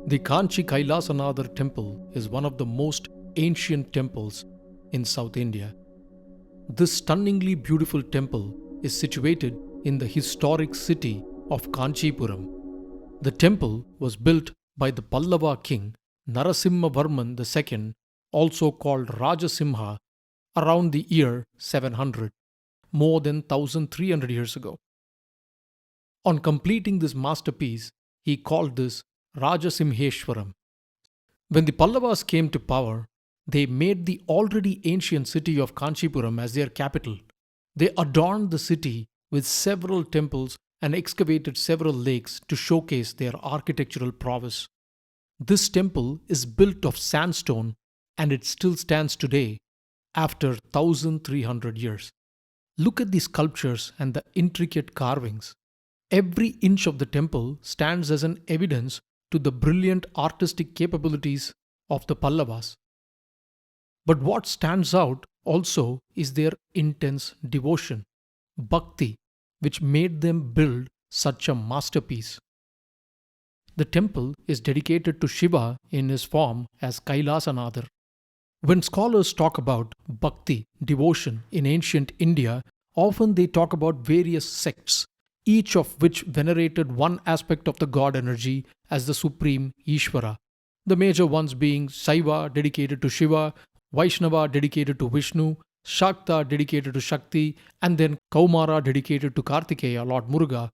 The Kanchi Kailasanadar temple is one of the most ancient temples in South India. This stunningly beautiful temple is situated in the historic city of Kanchipuram. The temple was built by the Pallava king Narasimhavarman II, also called Rajasimha, around the year 700, more than 1300 years ago. On completing this masterpiece, he called this Rajasimheshwaram. When the Pallavas came to power, they made the already ancient city of Kanchipuram as their capital. They adorned the city with several temples and excavated several lakes to showcase their architectural prowess. This temple is built of sandstone and it still stands today after 1300 years. Look at the sculptures and the intricate carvings. Every inch of the temple stands as an evidence to the brilliant artistic capabilities of the Pallavas. But what stands out also is their intense devotion, bhakti, which made them build such a masterpiece. The temple is dedicated to Shiva in his form as Kailasanadar. When scholars talk about bhakti, devotion in ancient India, often they talk about various sects, each of which venerated one aspect of the god energy as the supreme Ishvara. The major ones being Saiva dedicated to Shiva, Vaishnava dedicated to Vishnu, Shakta dedicated to Shakti, and then Kaumara dedicated to Kartikeya, Lord Muruga,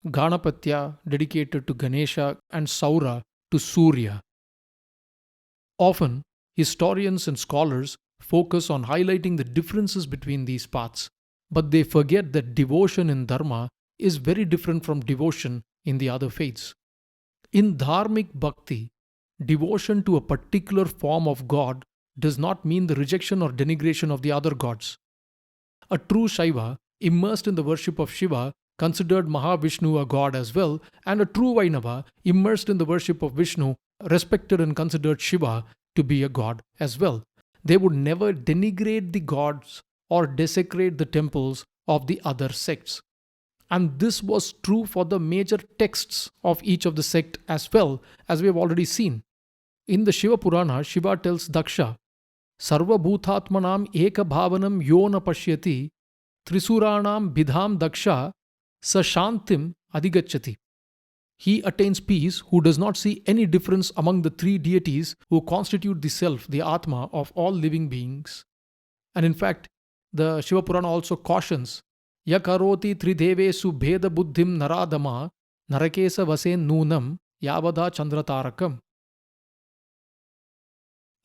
Ganapatya dedicated to Ganesha, and Saura to Surya. Often, historians and scholars focus on highlighting the differences between these paths, but they forget that devotion in Dharma is very different from devotion in the other faiths. In Dharmic Bhakti, devotion to a particular form of God does not mean the rejection or denigration of the other gods. A true Shaiva, immersed in the worship of Shiva, considered Mahavishnu a god as well, and a true Vainava, immersed in the worship of Vishnu, respected and considered Shiva to be a god as well. They would never denigrate the gods or desecrate the temples of the other sects. And this was true for the major texts of each of the sect as well, as we have already seen. In the Shiva Purana, Shiva tells Daksha, Sarva Bhutatmanam Eka Bhavanam Yona Pashyati Trisuranam Bidham Daksha Sashantim Adigachati. He attains peace who does not see any difference among the three deities who constitute the self, the Atma of all living beings. And in fact, the Shiva Purana also cautions Yakaroti Tridevesu Bheda Buddhim Naradama Narakesa Vasen Noonam Yavada Chandratarakam.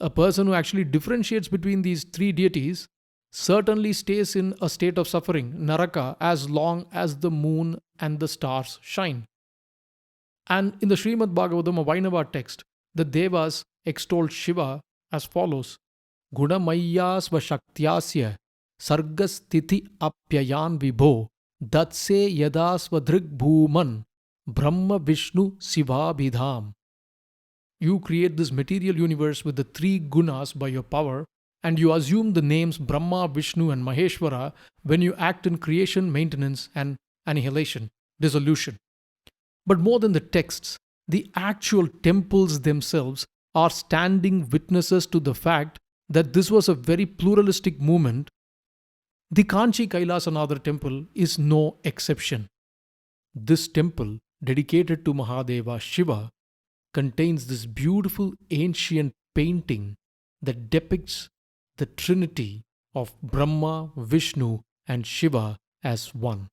A person who actually differentiates between these three deities certainly stays in a state of suffering, Naraka, as long as the moon and the stars shine. And in the Srimad Bhagavatam, a Vainava text, the Devas extolled Shiva as follows Gunamaya Svashaktyasya Sargastithi Apyayan Vibho Datse Yada Svadrig Bhuman Brahma Vishnu Sivabhidham. You create this material universe with the three gunas by your power, and you assume the names Brahma, Vishnu, and Maheshwara when you act in creation, maintenance, and annihilation, dissolution. But more than the texts, the actual temples themselves are standing witnesses to the fact that this was a very pluralistic movement. The Kanchi Kailasanadar temple is no exception. This temple, dedicated to Mahadeva Shiva, contains this beautiful ancient painting that depicts the trinity of Brahma, Vishnu, and Shiva as one.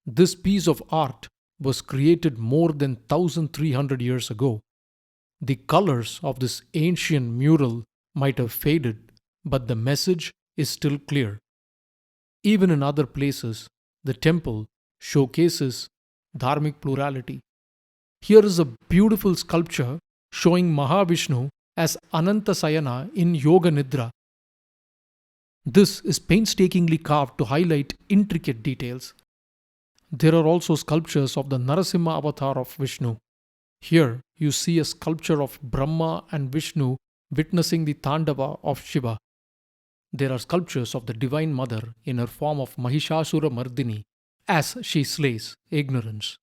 This piece of art was created more than 1300 years ago. The colors of this ancient mural might have faded, but the message is still clear. Even in other places, the temple showcases dharmic plurality. Here is a beautiful sculpture showing Mahavishnu as Anantasayana in Yoga Nidra. This is painstakingly carved to highlight intricate details. There are also sculptures of the Narasimha avatar of Vishnu. Here you see a sculpture of Brahma and Vishnu witnessing the Tandava of Shiva. There are sculptures of the Divine Mother in her form of Mahishasura Mardini as she slays ignorance.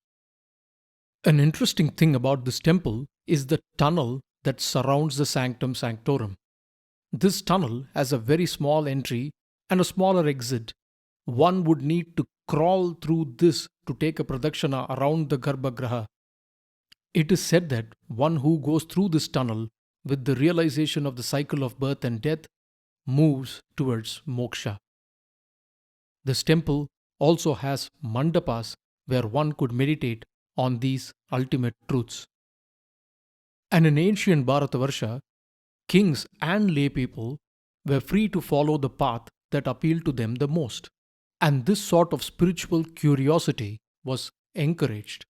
An interesting thing about this temple is the tunnel that surrounds the Sanctum Sanctorum. This tunnel has a very small entry and a smaller exit. One would need to crawl through this to take a pradakshina around the Garbhagriha. It is said that one who goes through this tunnel with the realization of the cycle of birth and death moves towards moksha. This temple also has mandapas where one could meditate on these ultimate truths. And in ancient Bharatavarsha, kings and lay people were free to follow the path that appealed to them the most. And this sort of spiritual curiosity was encouraged.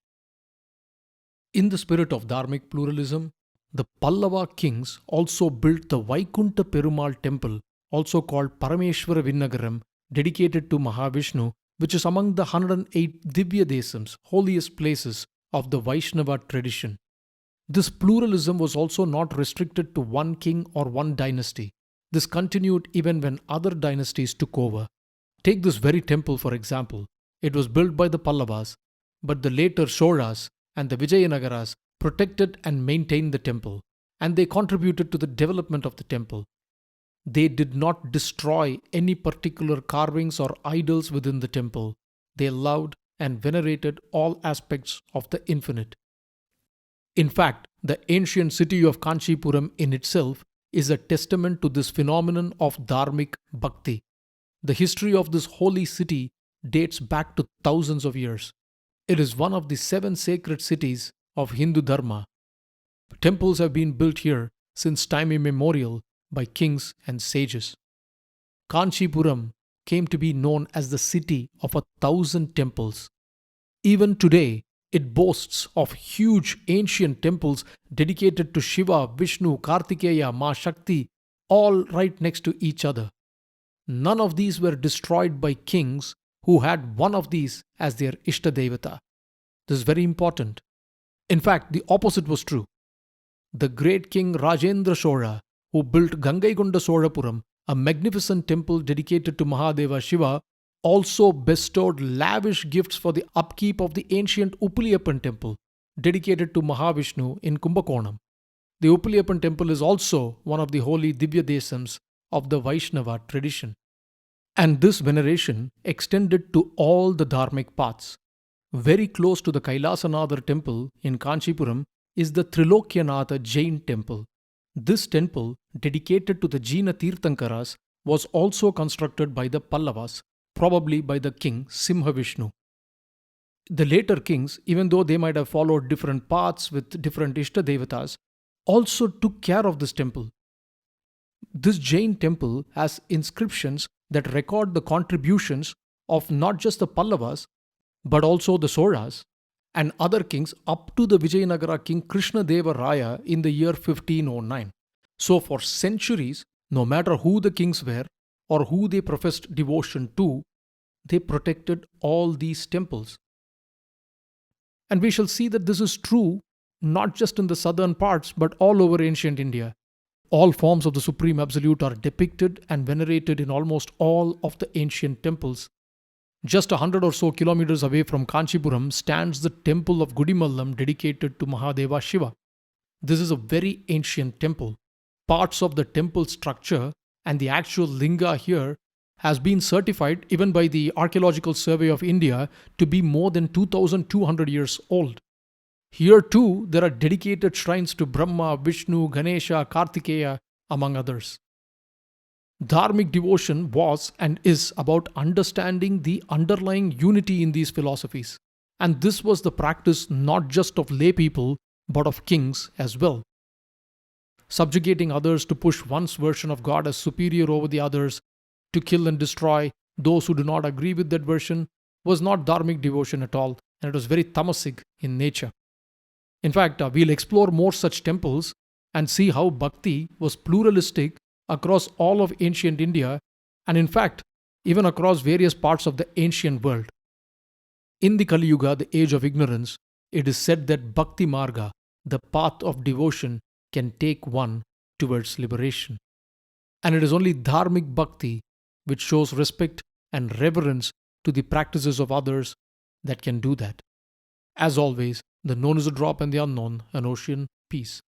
In the spirit of dharmic pluralism, the Pallava kings also built the Vaikunta Perumal temple, also called Parameshwara Vinnagaram, dedicated to Mahavishnu, which is among the 108 Divya Desams, holiest places of the Vaishnava tradition. This pluralism was also not restricted to one king or one dynasty. This continued even when other dynasties took over. Take this very temple for example. It was built by the Pallavas, but the later Cholas and the Vijayanagaras protected and maintained the temple, and they contributed to the development of the temple. They did not destroy any particular carvings or idols within the temple. They loved and venerated all aspects of the infinite. In fact, the ancient city of Kanchipuram in itself is a testament to this phenomenon of dharmic bhakti. The history of this holy city dates back to thousands of years. It is one of the 7 sacred cities of Hindu Dharma. Temples have been built here since time immemorial by kings and sages. Kanchipuram came to be known as the city of 1,000 temples. Even today, it boasts of huge ancient temples dedicated to Shiva, Vishnu, Kartikeya, Ma Shakti, all right next to each other. None of these were destroyed by kings who had one of these as their Ishtadevata. This is very important. In fact, the opposite was true. The great king Rajendra Chola, who built Gangaikonda Solapuram, a magnificent temple dedicated to Mahadeva Shiva, also bestowed lavish gifts for the upkeep of the ancient Uppaliyappan temple, dedicated to Mahavishnu in Kumbakonam. The Uppaliyappan temple is also one of the holy Divya Desams of the Vaishnava tradition. And this veneration extended to all the dharmic paths. Very close to the Kailasanatha temple in Kanchipuram is the Trilokyanatha Jain temple. This temple, dedicated to the Jina Tirthankaras, was also constructed by the Pallavas, probably by the king Simhavishnu. The later kings, even though they might have followed different paths with different Ishtadevatas, also took care of this temple. This Jain temple has inscriptions that record the contributions of not just the Pallavas, but also the Cholas and other kings up to the Vijayanagara king Krishnadeva Raya in the year 1509. So for centuries, no matter who the kings were or who they professed devotion to, they protected all these temples. And we shall see that this is true not just in the southern parts but all over ancient India. All forms of the Supreme Absolute are depicted and venerated in almost all of the ancient temples. Just 100 or so kilometers away from Kanchipuram stands the temple of Gudimallam dedicated to Mahadeva Shiva. This is a very ancient temple. Parts of the temple structure and the actual linga here has been certified even by the Archaeological Survey of India to be more than 2,200 years old. Here too, there are dedicated shrines to Brahma, Vishnu, Ganesha, Kartikeya, among others. Dharmic devotion was and is about understanding the underlying unity in these philosophies. And this was the practice not just of lay people, but of kings as well. Subjugating others to push one's version of God as superior over the others, to kill and destroy those who do not agree with that version, was not dharmic devotion at all, and it was very tamasic in nature. In fact, we'll explore more such temples and see how bhakti was pluralistic across all of ancient India and in fact even across various parts of the ancient world. In the Kali Yuga, the age of ignorance, it is said that Bhakti Marga, the path of devotion, can take one towards liberation. And it is only dharmic bhakti, which shows respect and reverence to the practices of others, that can do that. As always, the known is a drop and the unknown an ocean. Peace.